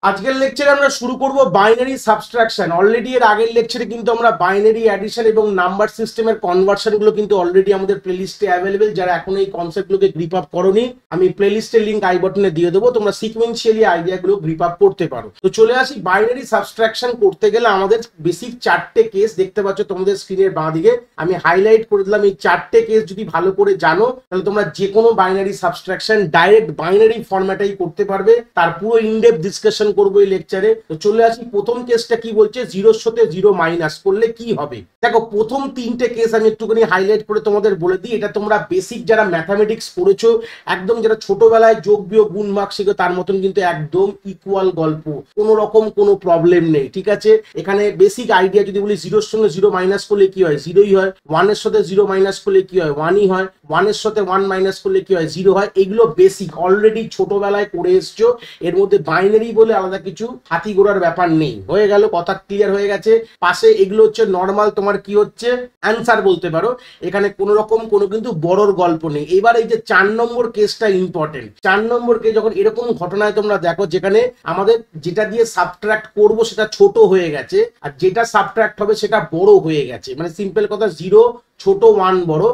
আজকের লেকচারে আমরা শুরু করব বাইনারি সাবট্রাকশন। অলরেডি এর আগের লেকচারে কিন্তু আমরা বাইনারি অ্যাডিশন এবং নাম্বার সিস্টেমের কনভার্সনগুলো কিন্তু অলরেডি আমাদের প্লেলিস্টে অ্যাভেলেবেল। যারা এখন এই কনসেপ্টগুলোকে গ্রিপ আপ করোনি, আমি প্লেলিস্টের লিংক আই বাটনে দিয়ে দেবো, তোমরা সিকোয়েন্সিয়ালি আইডিয়াগুলো গ্রিপ আপ করতে পারো। তো চলে আসি, বাইনারি সাবট্রাকশন করতে গেলে আমাদের বেসিক চারটে কেস দেখতে পাচ্ছ তোমাদের স্ক্রিনের বাঁ দিকে, আমি হাইলাইট করে দিলাম। এই চারটে কেস যদি ভালো করে জানো তাহলে তোমরা যে কোনো বাইনারি সাবট্রাকশন ডাইরেক্ট বাইনারি ফরম্যাটেই করতে পারবে। তার পুরো ইনডেপথ ডিসকাশন করবো এই লেকচারে। তো চলে আসি, প্রথম কেসটা কি বলছে, জিরোর সাথে জিরো মাইনাস করলে কি হবে। দেখো, প্রথম তিনটে কেস আমি একটুখানি হাইলাইট করে তোমাদের বলে দিই। এটা তোমরা বেসিক যারা ম্যাথামেটিক্স পড়েছো, একদম যারা ছোটবেলায় যোগ বিয়োগ গুণ ভাগ শিখো, তার মতন কিন্তু একদম ইকুয়াল গল্প, কোনো রকম কোনো প্রবলেম নেই, ঠিক আছে। এখানে বেসিক আইডিয়া যদি বলি, জিরোর সঙ্গে জিরো মাইনাস করলে কি হয়, জিরোই হয়। ওয়ানের সাথে জিরো মাইনাস করলে কি হয়, ওয়ানই হয়। ওয়ানের সাথে ওয়ান মাইনাস করলে কি হয়, জিরো হয়। এগুলো বেসিক অলরেডি ছোটবেলায় করে এসছো। এর মধ্যে বাইনারি বলে আলাদা কিছু হাতি ঘোড়ার ব্যাপার নেই। হয়ে গেল, কথা ক্লিয়ার হয়ে গেছে। পাশে এগুলো হচ্ছে নর্মাল, তোমার কি হচ্ছে অ্যান্সার বলতে পারো। এখানে কোনো রকম কোনো কিন্তু বড়র গল্প নেই। এবার এই যে 4 নম্বর কেসটা ইম্পর্টেন্ট। 4 নম্বর কেস যখন এরকম ঘটনায় তোমরা দেখো, যেখানে আমাদের যেটা দিয়ে সাবট্রাক্ট করব সেটা ছোট হয়ে গেছে, আর যেটা সাবট্রাক্ট হবে সেটা বড় হয়ে গেছে। মানে সিম্পল কথা, জিরো ছোট ওয়ান বড়।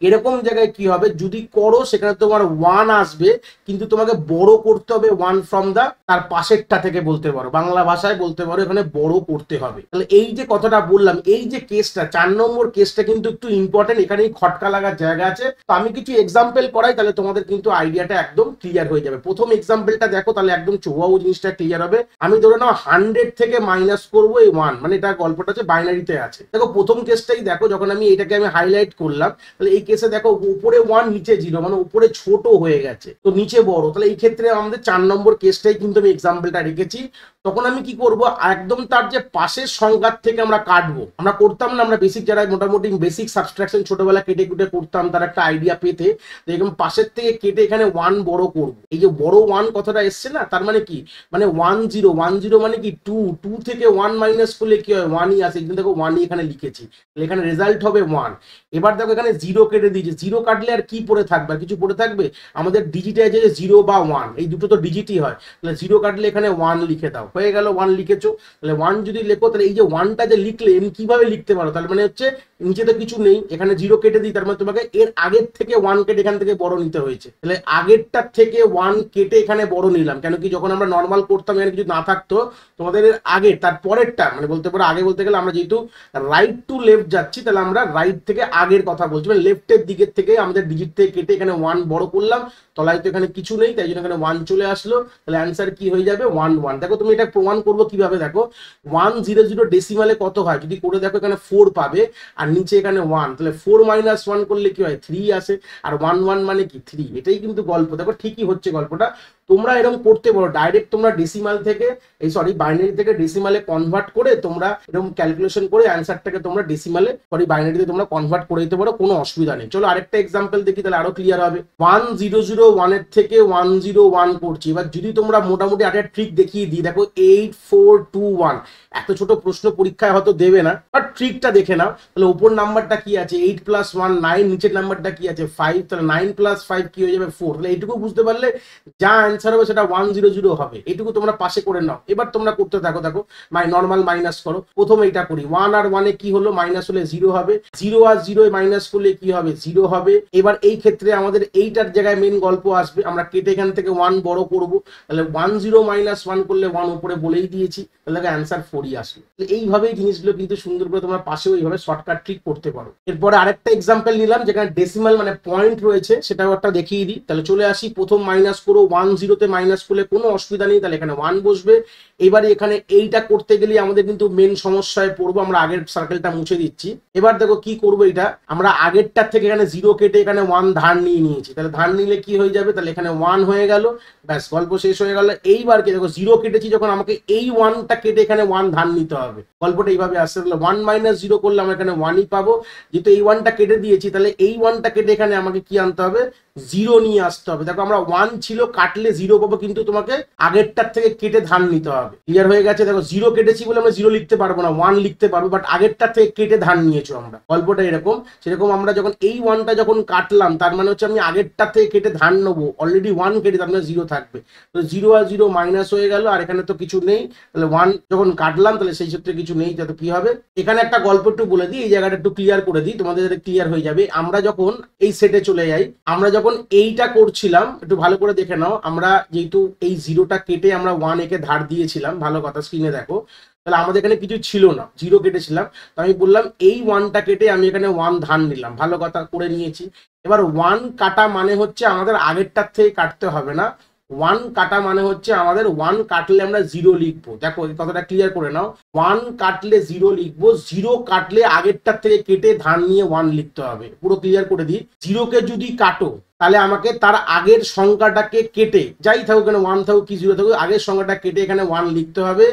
এরকম জায়গায় কি হবে, যদি করো সেখানে তোমার ওয়ান আসবে, কিন্তু তোমাকে বড় করতে হবে ওয়ান ফ্রম দা, তার পাশেরটা থেকে বলতে পারো, বাংলা ভাষায় বলতে পারো, এখানে বড় করতে হবে। তাহলে এই যে কথাটা বললাম, এই যে কেসটা 4 নম্বর কেসটা কিন্তু একটু ইম্পর্টেন্ট, এখানেই খটকা লাগার জায়গা আছে। তো আমি কিছু এক্সাম্পল করাই, তাহলে তোমাদের কিন্তু আইডিয়াটা একদম ক্লিয়ার হয়ে যাবে। প্রথম এক্সাম্পলটা দেখো, তাহলে একদম চৌবাবু জিনিসটা ক্লিয়ার হবে। আমি ধরে নাও 100 থেকে মাইনাস করবো এই ওয়ান, মানে এটা গল্পটা হচ্ছে বাইনারিতে আছে। দেখো প্রথম কেসটাই দেখো, যখন আমি এটাকে আমি হাইলাইট করলাম, তাহলে এই কেসে দেখো উপরে ওয়ান নিচে জিরো, মানে উপরে ছোট হয়ে গেছে তো নিচে বড়। তাহলে এই ক্ষেত্রে আমাদের 4 নম্বর কেসটাই কিন্তু আমি এক্সাম্পলটা রেখেছি। তখন আমি কি করব, একদম তার যে পাশের সংখ্যার থেকে আমরা কাটবো। আমরা করতাম না, আমরা বেসিক যারা মোটামুটি বেসিক সাবট্রাকশন ছোটবেলা কেটে কুটে করতাম, তার একটা আইডিয়া পেতে, তো এরকম পাশের থেকে কেটে এখানে ওয়ান বড় করবো। এই যে বড় ওয়ান কথাটা এসছে না, তার মানে কি, মানে 1 0 1 0 মানে কি 2 2 থেকে 1 মাইনাস করলে কি হয়, ওয়ানই আসে। কিন্তু দেখো ওয়ানই এখানে লিখেছি, এখানে রেজাল্ট হবে 1। এবার দেখো এখানে জিরো কেটে দিয়েছে, জিরো কাটলে আর কি পড়ে থাকবে, আর কিছু পড়ে থাকবে। আমাদের ডিজিটে আছে যে জিরো বা ওয়ান, এই দুটো তো ডিজিটই হয়। তাহলে জিরো কাটলে এখানে ওয়ান লিখে দাও, হয়ে গেল। ওয়ান লিখেছো, তাহলে ওয়ান যদি লেখো, তাহলে এই যে ওয়ানটা যে লিখলে এমনি কিভাবে লিখতে পারো, তাহলে মানে হচ্ছে নিচে তো কিছু নেই, এখানে জিরো কেটে দিই, তার মানে তোমাকে এর আগের থেকে ওয়ান কেটে এখান থেকে বড় নিতে হয়েছে। তাহলে আগেরটার থেকে ওয়ান কেটে এখানে বড় নিলাম, কেন কি যখন আমরা নর্মাল করতাম এখানে কিছু না থাকতো, তোমাদের এর আগে তার পরেরটা, মানে বলতে পারো আগে বলতে গেলে আমরা যেহেতু রাইট টু লেফট যাচ্ছি, তাহলে আমরা রাইট থেকে আগের কথা বলছি, মানে লেফটের দিকের থেকে আমাদের ডিজিট থেকে কেটে এখানে ওয়ান বড় করলাম। তলায় তো এখানে কিছু নেই, তাই জন্য এখানে ওয়ান চলে আসলো। তাহলে অ্যান্সার কি হয়ে যাবে, 1 1। দেখো তুমি এটা প্রমাণ করবো কিভাবে, দেখো 1 0 0 ডেসিমালে কত হয়, যদি করে দেখো এখানে 4 পাবে, আর নিচে এখানে 1, তাহলে 4 মাইনাস 1 করলে কি হয়, 3 আসে। আর 1 1 মানে কি 3, এটাই কিন্তু গল্প। দেখো ঠিকই হচ্ছে গল্পটা। তোমরা এরকম করতে পারো, ডাইরেক্ট তোমরা ডেসিমাল থেকে বাইনারি থেকে ডেসিমালে কনভার্ট করে তোমরা এরকম ক্যালকুলেশন করে অ্যান্সারটাকে তোমরা ডেসিমালে বাইনারিতে তোমরা কনভার্ট করে দিতে পারো, কোনো অসুবিধা নেই। চলো আরেকটা এক্সাম্পল দেখি, তাহলে আরো ক্লিয়ার হবে। 1 0 0 1 এর থেকে 1 0 1 করছি। এবার যদি তোমরা মোটামুটি একটা ট্রিক দেখিয়ে দিই, দেখো 8 4 2 1, এত ছোট প্রশ্ন পরীক্ষায় হয়তো দেবে না, বাট ট্রিকটা দেখে নাও। তাহলে উপর নাম্বারটা কি আছে 8 + 1 9, নিচের নাম্বারটা কি আছে 5, তাহলে 9 + 5 কি হয়ে যাবে 4। তাহলে এইটুকু বুঝতে পারলে যা অ্যান্সার হবে সেটা 1 0 0 হবে। এইটুকু তোমরা পাশে করে নাও। এবার তোমরা করতে থাকো, দেখো নর্মাল মাইনাস করো। প্রথমে এটা করি, 1 আর 1 এ কি হলো, মাইনাস হলে 0 হবে। 0 আর 0 এ মাইনাস করলে কি হবে, 0 হবে। এবার এই ক্ষেত্রে আমাদের এইটার জায়গায় মেন গল্প আসবে, আমরা কেটে এখান থেকে 1 বড় করব। তাহলে 1 0 - 1 করলে 1 উপরে বলেই দিয়েছি, তাহলে অ্যান্সার 4ই আসবে। এইভাবেই জিনিসগুলো কিন্তু সুন্দর করে তোমরা পাশেও এইভাবে শর্টকাট ট্রিক করতে পারো। এরপরে আরেকটা এক্সাম্পল নিলাম, যেখানে ডেসিমাল মানে পয়েন্ট রয়েছে, সেটাও একটা দেখিয়ে দিই। তাহলে চলে আসি, প্রথম মাইনাস করো, 1 0 তে মাইনাস করলে কোনো অসুবিধা নেই, তাহলে এখানে 1 বসবে। এবারে এখানে এইটা করতে গেলে আমাদের কিন্তু মেন সমস্যায় পড়বো, আমরা আগের সার্কেলটা মুছে দিচ্ছি। এবার দেখো কি করবো, এটা আমরা আগেরটার থেকে এখানে 0 কেটে এখানে 1 ধার নিয়ে নিয়েছি। তাহলে ধার নিলে কি হয়ে যাবে, তাহলে এখানে 1 হয়ে গেল, ব্যাস গল্প শেষ হয়ে গেল। এইবার কি দেখো 0 কেটেছি যখন, আমাকে এই 1টা কেটে এখানে 1 ধার নিতে হবে। গল্পটা এইভাবে আসছে। তাহলে 1 - 0 করলে আমরা এখানে 1ই পাবো, যেহেতু এই 1টা কেটে দিয়েছি। তাহলে এই 1টা কেটে এখানে আমাকে কি আনতে হবে, 0 নিয়ে আসতে হবে। দেখো আমরা 1 ছিল, কাটলে জিরো পাবো, কিন্তু তোমাকে আগেরটার থেকে কেটে ধান নিতে হবে। ক্লিয়ার হয়ে গেছে? দেখো জিরো কেটেছি বলে আমরা জিরো লিখতে পারবো না, ওয়ান লিখতে পারবো, বাট আগেরটার থেকে কেটে ধান নিয়েছো আমরা। গল্পটা এরকম। সেরকম আমরা যখন এই ওয়ানটা যখন কাটলাম, তার মানে হচ্ছে আমি আগেরটার থেকে কেটে ধান নেবো, অলরেডি ওয়ান কেটে, তার মানে জিরো থাকবে। তো জিরো আর জিরো মাইনাস হয়ে গেল, আর এখানে তো কিছু নেই, তাহলে ওয়ান যখন কাটলাম তাহলে সেই ক্ষেত্রে কিছু নেই, যাতে কি হবে। এখানে একটা গল্প একটু বলে দিই, এই জায়গাটা একটু ক্লিয়ার করে দিই তোমাদের, যাতে ক্লিয়ার হয়ে যাবে। আমরা যখন এই সেটে চলে যাই, আমরা যখন এইটা করছিলাম, একটু ভালো করে দেখে নাও, আমরা যেহেতু এই জিরোটা কেটে আমরা ওয়ান একে ধার দিয়েছিলাম, ভালো কথা স্ক্রিনে দেখো, তাহলে আমাদের এখানে কিছু ছিল না, জিরো কেটেছিলাম। তো আমি বললাম এই ওয়ানটা কেটে আমি এখানে ওয়ান ধার নিলাম, ভালো কথা করে নিয়েছি। এবার ওয়ান কাটা মানে হচ্ছে আমাদের আগেরটার থেকে কাটতে হবে না, ওয়ান কাটা মানে হচ্ছে আমাদের ওয়ান কাটলে আমরা জিরো লিখবো। দেখো এই কথাটা ক্লিয়ার করে নাও, ওয়ান কাটলে জিরো লিখবো, জিরো কাটলে আগেরটার থেকে কেটে ধান নিয়ে ওয়ান লিখতে হবে। পুরো ক্লিয়ার করে দিই, জিরোকে যদি কাটো তাহলে আমাকে তার আগের সংখ্যাটাকে কেটে, যাই থাকুক কেন, ওয়ান থাকুক কি জিরো থাকুক, আগের সংখ্যাটা কেটে এখানে ওয়ান লিখতে হবে।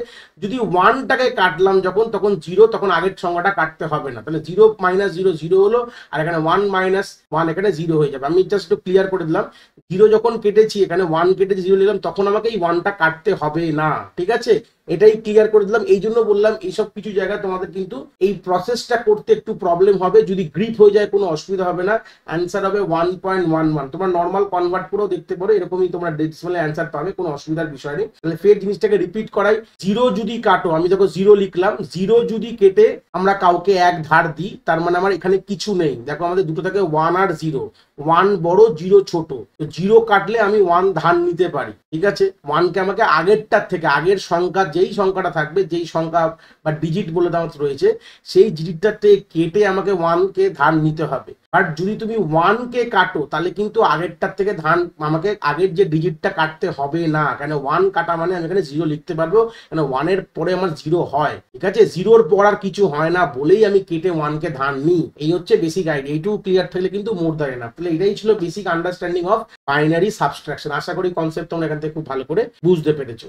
যদি ওয়ানটাকে কাটলাম যখন, তখন জিরো, তখন আগের সংখ্যাটা কাটতে হবে না, তাহলে জিরো মাইনাস জিরো জিরো হলো, আর এখানে ওয়ান মাইনাস ওয়ান এখানে জিরো হয়ে যাবে। আমি জাস্ট একটু ক্লিয়ার করে দিলাম, জিরো যখন কেটেছি এখানে ওয়ান কেটে জিরো নিলাম, তখন আমাকে এই ওয়ানটা কাটতে হবে না, ঠিক আছে? এটাই ক্লিয়ার করে দিলাম। এই জন্য বললাম এইসব কিছু জায়গায় তোমাদের কিন্তু এই প্রসেসটা করতে একটু প্রবলেম হবে, যদি গ্রিপ হয়ে যায় কোনো অসুবিধা হবে না। অ্যান্সার হবে 1.11। তোমরা নর্মাল কনভার্ট করেও দেখতে পারো, এরকমই তোমরা ডেসিমালে অ্যান্সার পাবে, কোনো অসুবিধার বিষয় নেই। তাহলে ফের জিনিসটাকে রিপিট করাই, জিরো যদি কাটো, আমি দেখো জিরো লিখলাম, জিরো যদি কেটে আমরা কাউকে এক ধার দিই, তার মানে আমার এখানে কিছু নেই। দেখো আমাদের দুটো থাকে ওয়ান আর জিরো, ওয়ান বড় জিরো ছোট, তো জিরো কাটলে আমি ওয়ান ধার নিতে পারি, ঠিক আছে? ওয়ানকে আমাকে আগেরটার থেকে, আগের সংখ্যা যেই সংখ্যাটা থাকবে, যেই সংখ্যা বা ডিজিট বলে দেওয়া রয়েছে, সেই ডিজিটটার থেকে কেটে আমাকে ওয়ানকে ধার নিতে হবে। বাট যদি তুমি ওয়ানকে কাটো তাহলে কিন্তু আগেরটার থেকে ধান আমাকে আগের যে ডিজিটটা কাটতে হবে না, কেন ওয়ান কাটা মানে আমি এখানে জিরো লিখতে পারবো, কেন ওয়ানের পরে আমার জিরো হয়, ঠিক আছে? জিরোর পর আর কিছু হয় না বলেই আমি কেটে ওয়ানকে ধার নিই। এই হচ্ছে বেসিক আইডিয়া, এইটুকু ক্লিয়ার থাকলে কিন্তু মোর দ্যান এনাফ। তাহলে এটাই ছিল basic understanding of binary subtraction. আশা করি কনসেপ্ট তোমরা এখান থেকে খুব ভালো করে বুঝতে পেরেছো।